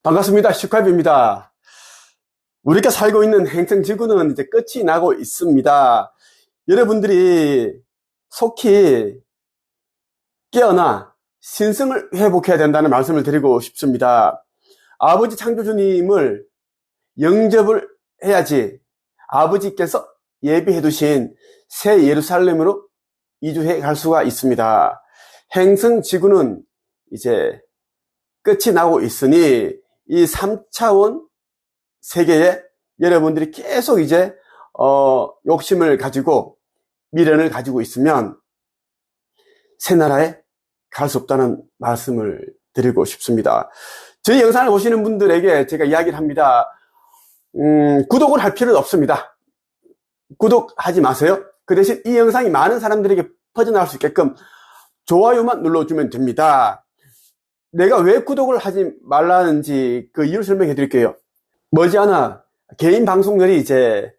반갑습니다. 슈카입입니다. 우리가 살고 있는 행성지구는 이제 끝이 나고 있습니다. 여러분들이 속히 깨어나 신성을 회복해야 된다는 말씀을 드리고 싶습니다. 아버지 창조주님을 영접을 해야지 아버지께서 예비해 두신 새 예루살렘으로 이주해 갈 수가 있습니다. 행성지구는 이제 끝이 나고 있으니 이 3차원 세계에 여러분들이 계속 이제 욕심을 가지고 미련을 가지고 있으면 새 나라에 갈 수 없다는 말씀을 드리고 싶습니다. 저희 영상을 보시는 분들에게 제가 이야기를 합니다. 구독을 할 필요는 없습니다. 구독하지 마세요. 그 대신 이 영상이 많은 사람들에게 퍼져나갈 수 있게끔 좋아요만 눌러주면 됩니다. 내가 왜 구독을 하지 말라는지 그 이유를 설명해 드릴게요. 머지않아 개인 방송들이 이제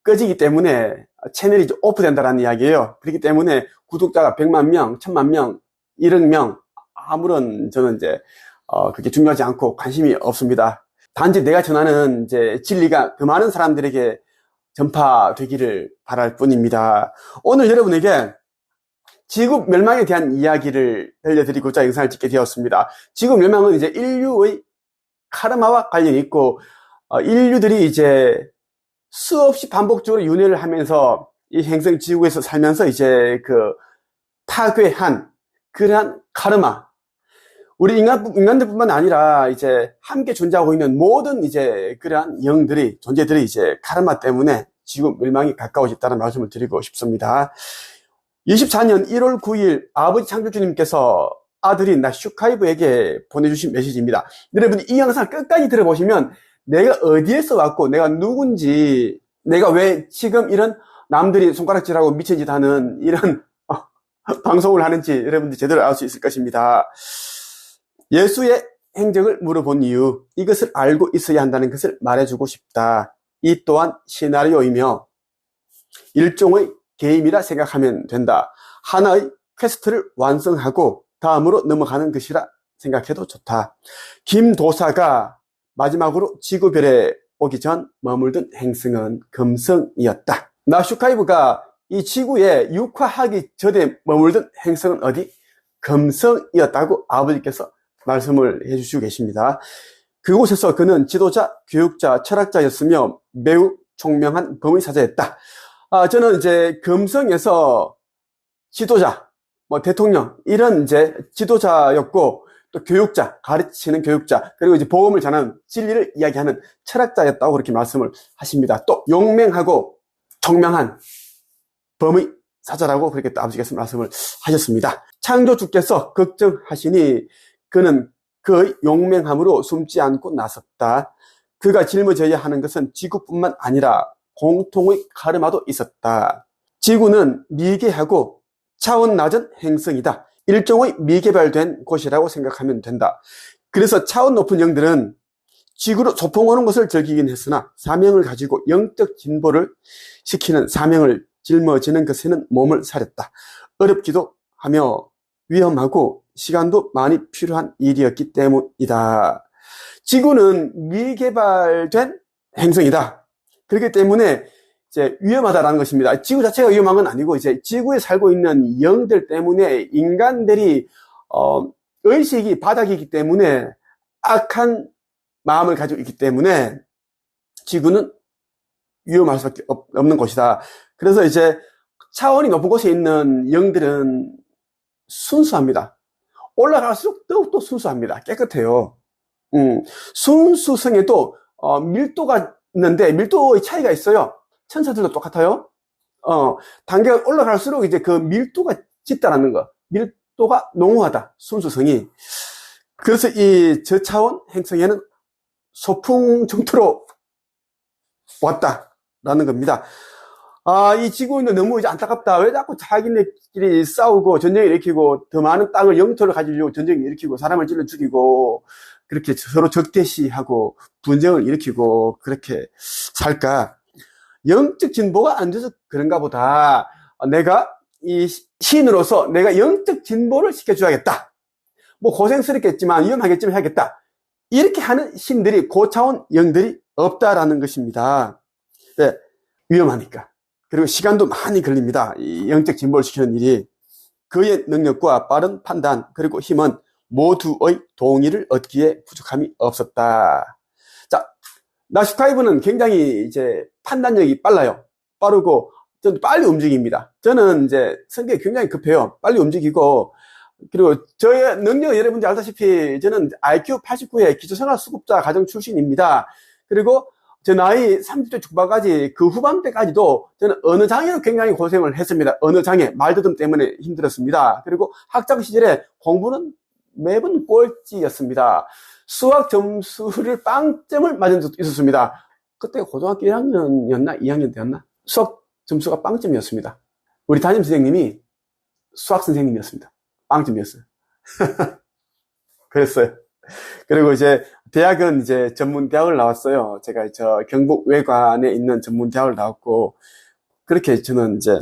꺼지기 때문에 채널이 이제 오프된다는 이야기예요. 그렇기 때문에 구독자가 100만 명, 1000만 명, 1억 명 아무런 저는 이제 그게 중요하지 않고 관심이 없습니다. 단지 내가 전하는 이제 진리가 더 많은 사람들에게 전파되기를 바랄 뿐입니다. 오늘 여러분에게 지구 멸망에 대한 이야기를 들려드리고자 영상을 찍게 되었습니다. 지구 멸망은 이제 인류의 카르마와 관련이 있고, 인류들이 이제 수없이 반복적으로 윤회를 하면서 이 행성 지구에서 살면서 이제 그 파괴한 그러한 카르마. 우리 인간들뿐만 아니라 이제 함께 존재하고 있는 모든 이제 그러한 영들이, 존재들이 이제 카르마 때문에 지구 멸망이 가까워졌다는 말씀을 드리고 싶습니다. 24년 1월 9일 아버지 창조주님께서 아들인 나 슈카이브에게 보내주신 메시지입니다. 여러분이 이 영상 끝까지 들어보시면 내가 어디에서 왔고 내가 누군지, 내가 왜 지금 이런 남들이 손가락질하고 미친 짓 하는 이런 방송을 하는지 여러분들이 제대로 알 수 있을 것입니다. 예수의 행적을 물어본 이유, 이것을 알고 있어야 한다는 것을 말해주고 싶다. 이 또한 시나리오이며 일종의 게임이라 생각하면 된다. 하나의 퀘스트를 완성하고 다음으로 넘어가는 것이라 생각해도 좋다. 김도사가 마지막으로 지구별에 오기 전 머물던 행성은 금성이었다. 나 슈카이브가 이 지구에 육화하기 전에 머물던 행성은 어디? 금성이었다고 아버지께서 말씀을 해주시고 계십니다. 그곳에서 그는 지도자, 교육자, 철학자였으며 매우 총명한 범의사자였다. 저는 이제 금성에서 지도자, 대통령, 이런 이제 지도자였고, 또 교육자, 가르치는 교육자, 그리고 이제 복음을 전하는 진리를 이야기하는 철학자였다고 그렇게 말씀을 하십니다. 또 용맹하고 총명한 범의사자라고 그렇게 또 아버지께서 말씀을 하셨습니다. 창조주께서 걱정하시니 그는 그의 용맹함으로 숨지 않고 나섰다. 그가 짊어져야 하는 것은 지구뿐만 아니라 공통의 카르마도 있었다. 지구는 미개하고 차원 낮은 행성이다. 일종의 미개발된 곳이라고 생각하면 된다. 그래서 차원 높은 영들은 지구로 소풍 오는 것을 즐기긴 했으나 사명을 가지고 영적 진보를 시키는 사명을 짊어지는 것에는 몸을 사렸다. 어렵기도 하며 위험하고 시간도 많이 필요한 일이었기 때문이다. 지구는 미개발된 행성이다. 그렇기 때문에 이제 위험하다라는 것입니다. 지구 자체가 위험한 건 아니고 이제 지구에 살고 있는 영들 때문에 인간들이 의식이 바닥이기 때문에 악한 마음을 가지고 있기 때문에 지구는 위험할 수밖에 없는 곳이다. 그래서 이제 차원이 높은 곳에 있는 영들은 순수합니다. 올라갈수록 더욱더 순수합니다. 깨끗해요. 순수성에도 밀도가 있는데 밀도의 차이가 있어요. 천사들도 똑같아요. 단계가 올라갈수록 이제 그 밀도가 짙다라는 거. 밀도가 농후하다. 순수성이. 그래서 이 저차원 행성에는 소풍 정토로 왔다라는 겁니다. 이 지구는 너무 이제 안타깝다. 왜 자꾸 자기네끼리 싸우고 전쟁을 일으키고 더 많은 땅을 영토를 가지려고 전쟁을 일으키고 사람을 찔러 죽이고 그렇게 서로 적대시하고 분쟁을 일으키고 그렇게 살까? 영적 진보가 안 돼서 그런가 보다. 내가 이 신으로서 내가 영적 진보를 시켜줘야겠다. 뭐 고생스럽겠지만 위험하겠지만 해야겠다. 이렇게 하는 신들이, 고차원 영들이 없다라는 것입니다. 네, 위험하니까. 그리고 시간도 많이 걸립니다. 이 영적 진보를 시키는 일이. 그의 능력과 빠른 판단 그리고 힘은 모두의 동의를 얻기에 부족함이 없었다. 자, 나슈카이브는 굉장히 이제 판단력이 빨라요. 빠르고 좀 빨리 움직입니다. 저는 이제 성격이 굉장히 급해요. 빨리 움직이고, 그리고 저의 능력, 여러분들 알다시피 저는 IQ 89의 기초생활수급자 가정 출신입니다. 그리고 제 나이 30대 중반까지, 그 후반때까지도 저는 언어장애로 굉장히 고생을 했습니다. 언어장애, 말더듬 때문에 힘들었습니다. 그리고 학창 시절에 공부는 매번 꼴찌였습니다. 수학 점수를 빵점을 맞은 적도 있었습니다. 그때 고등학교 1학년이었나 2학년 때였나 수학 점수가 빵점이었습니다. 우리 담임 선생님이 수학 선생님이었습니다. 빵점이었어요. 그랬어요. 그리고 이제 대학은 이제 전문대학을 나왔어요. 제가 저 경북 외관에 있는 전문대학을 나왔고, 그렇게 저는 이제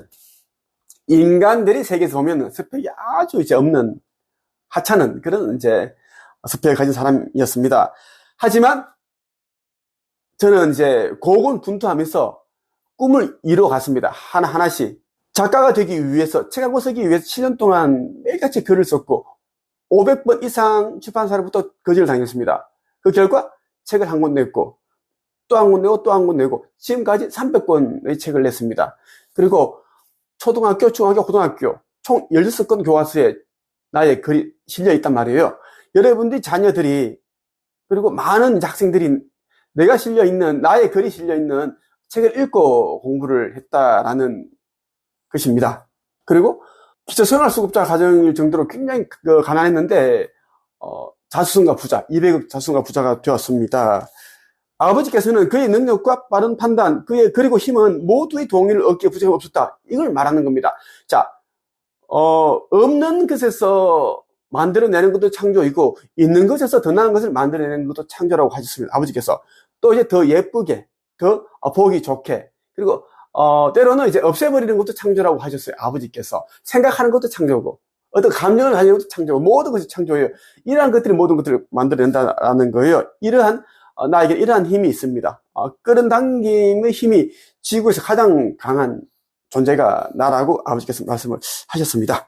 인간들이 세계에서 보면 스펙이 아주 이제 없는 하찮은 그런 이제 스펙을 가진 사람이었습니다. 하지만 저는 이제 고군분투하면서 꿈을 이뤄갔습니다. 하나하나씩. 작가가 되기 위해서, 책 한 권 쓰기 위해서 7년 동안 매일같이 글을 썼고 500번 이상 출판사로부터 거절을 당했습니다. 그 결과 책을 한 권 냈고 또 한 권 내고 또 한 권 내고 지금까지 300권의 책을 냈습니다. 그리고 초등학교, 중학교, 고등학교 총 16권 교과서에 나의 글이 실려 있단 말이에요. 여러분들이 자녀들이, 그리고 많은 학생들이 내가 실려있는, 나의 글이 실려있는 책을 읽고 공부를 했다라는 것입니다. 그리고 기초생활수급자 가정일 정도로 굉장히 가난했는데 자수성가 부자, 200억 자수성가 부자가 되었습니다. 아버지께서는 그의 능력과 빠른 판단, 그리고 힘은 모두의 동의를 얻기에 부족함이 없었다. 이걸 말하는 겁니다. 자, 없는 것에서 만들어내는 것도 창조이고, 있는 것에서 더 나은 것을 만들어내는 것도 창조라고 하셨습니다. 아버지께서. 또 이제 더 예쁘게, 더 보기 좋게, 그리고 때로는 이제 없애버리는 것도 창조라고 하셨어요. 아버지께서. 생각하는 것도 창조고, 어떤 감정을 가지는 것도 창조고, 모든 것이 창조예요. 이러한 것들이 모든 것들을 만들어낸다는 거예요. 나에게 이러한 힘이 있습니다. 끌어당김의 힘이 지구에서 가장 강한 존재가 나라고 아버지께서 말씀을 하셨습니다.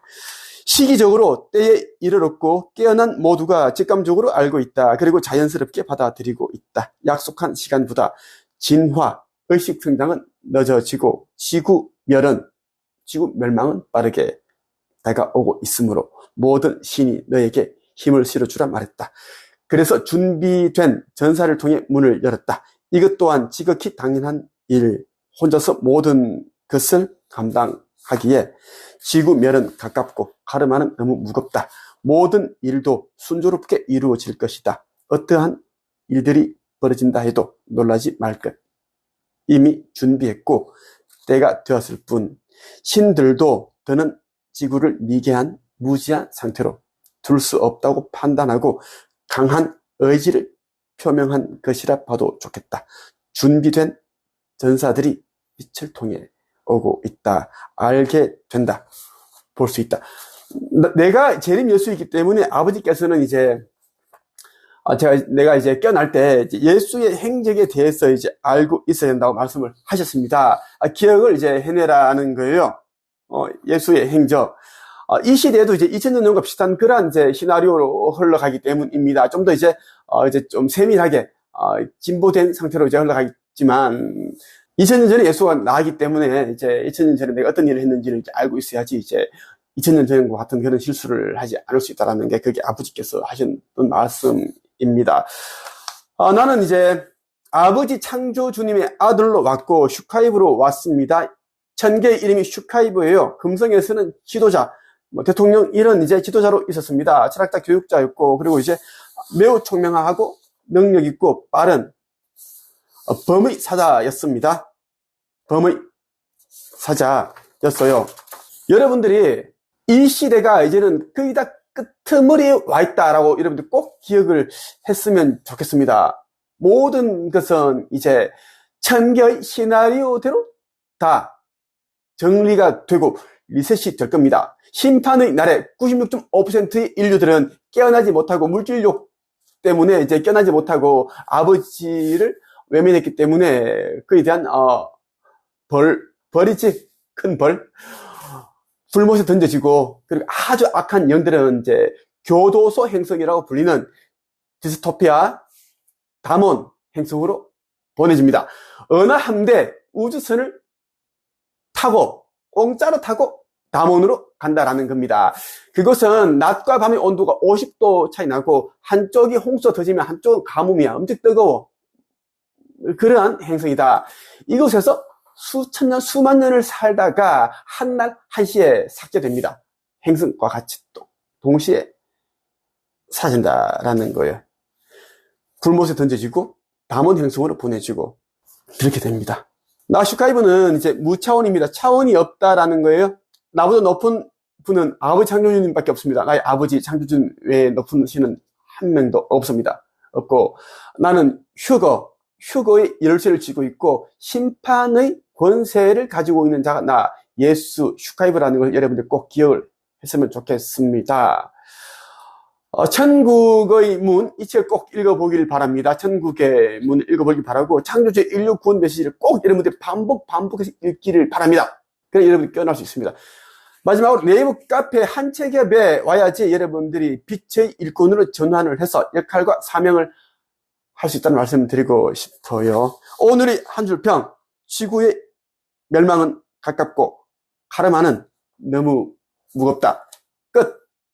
시기적으로 때에 이르렀고 깨어난 모두가 직감적으로 알고 있다. 그리고 자연스럽게 받아들이고 있다. 약속한 시간보다 진화, 의식 성장은 늦어지고 지구 멸망은 빠르게 다가오고 있으므로 모든 신이 너에게 힘을 실어주라 말했다. 그래서 준비된 전사를 통해 문을 열었다. 이것 또한 지극히 당연한 일, 혼자서 모든 것을 감당하기에 지구멸은 가깝고 가르마는 너무 무겁다. 모든 일도 순조롭게 이루어질 것이다. 어떠한 일들이 벌어진다 해도 놀라지 말 것. 이미 준비했고 때가 되었을 뿐. 신들도 더는 지구를 미개한 무지한 상태로 둘 수 없다고 판단하고 강한 의지를 표명한 것이라 봐도 좋겠다. 준비된 전사들이 빛을 통해 오고 있다. 알게 된다. 볼 수 있다. 내가 재림 예수이기 때문에 아버지께서는 이제 내가 이제 깨어날 때 예수의 행적에 대해서 이제 알고 있어야 된다고 말씀을 하셨습니다. 기억을 이제 해내라는 거예요. 예수의 행적. 이 시대에도 이제 2000년 전과 비슷한 그런 이제 시나리오로 흘러가기 때문입니다. 좀 더 이제 좀 세밀하게 진보된 상태로 이제 흘러가겠지만 2000년 전에 예수가 나왔기 때문에 이제 2000년 전에 내가 어떤 일을 했는지를 이제 알고 있어야지 이제 2000년 전과 같은 그런 실수를 하지 않을 수 있다라는 게 그게 아버지께서 하신 말씀입니다. 나는 이제 아버지 창조주님의 아들로 왔고 슈카이브로 왔습니다. 천계의 이름이 슈카이브예요. 금성에서는 지도자, 대통령 이런 이제 지도자로 있었습니다. 철학자 교육자였고, 그리고 이제 매우 총명하고 능력 있고 빠른 범의 사자였습니다. 범의 사자였어요. 여러분들이 이 시대가 이제는 거의 다 끄트머리에 와 있다라고 여러분들 꼭 기억을 했으면 좋겠습니다. 모든 것은 이제 천개의 시나리오대로 다 정리가 되고 리셋이 될 겁니다. 심판의 날에 96.5%의 인류들은 깨어나지 못하고 물질욕 때문에 이제 깨어나지 못하고 아버지를 외면했기 때문에 그에 대한 벌이지, 큰 벌, 불못에 던져지고, 그리고 아주 악한 영들은 이제 교도소 행성이라고 불리는 디스토피아 담원 행성으로 보내집니다. 어느 함대 우주선을 타고, 공짜로 타고 담원으로 간다라는 겁니다. 그것은 낮과 밤의 온도가 50도 차이 나고, 한쪽이 홍수가 터지면 한쪽은 가뭄이야. 엄청 뜨거워. 그러한 행성이다. 이곳에서 수천 년, 수만 년을 살다가 한날 한시에 삭제됩니다. 행성과 같이 또 동시에 사라진다라는 거예요. 불못에 던져지고 담원 행성으로 보내지고 그렇게 됩니다. 슈카이브는 이제 무차원입니다. 차원이 없다라는 거예요. 나보다 높은 분은 아버지 창조주님밖에 없습니다. 나의 아버지 창조주님 외에 높은 신은 한 명도 없습니다. 없고 나는 휴거의 열쇠를 쥐고 있고 심판의 권세를 가지고 있는 자가 나 예수 슈카이브라는 걸 여러분들 꼭 기억을 했으면 좋겠습니다. 천국의 문, 이 책을 꼭 읽어보길 바랍니다. 천국의 문을 읽어보길 바라고 창조주의 인류 구원 메시지를 꼭 여러분들이 반복해서 읽기를 바랍니다. 그래야 여러분들이 깨어날 수 있습니다. 마지막으로 네이버 카페 한 책협에 와야지 여러분들이 빛의 일꾼으로 전환을 해서 역할과 사명을 할 수 있다는 말씀을 드리고 싶어요. 오늘의 한 줄 평, 지구의 멸망은 가깝고 카르마는 너무 무겁다.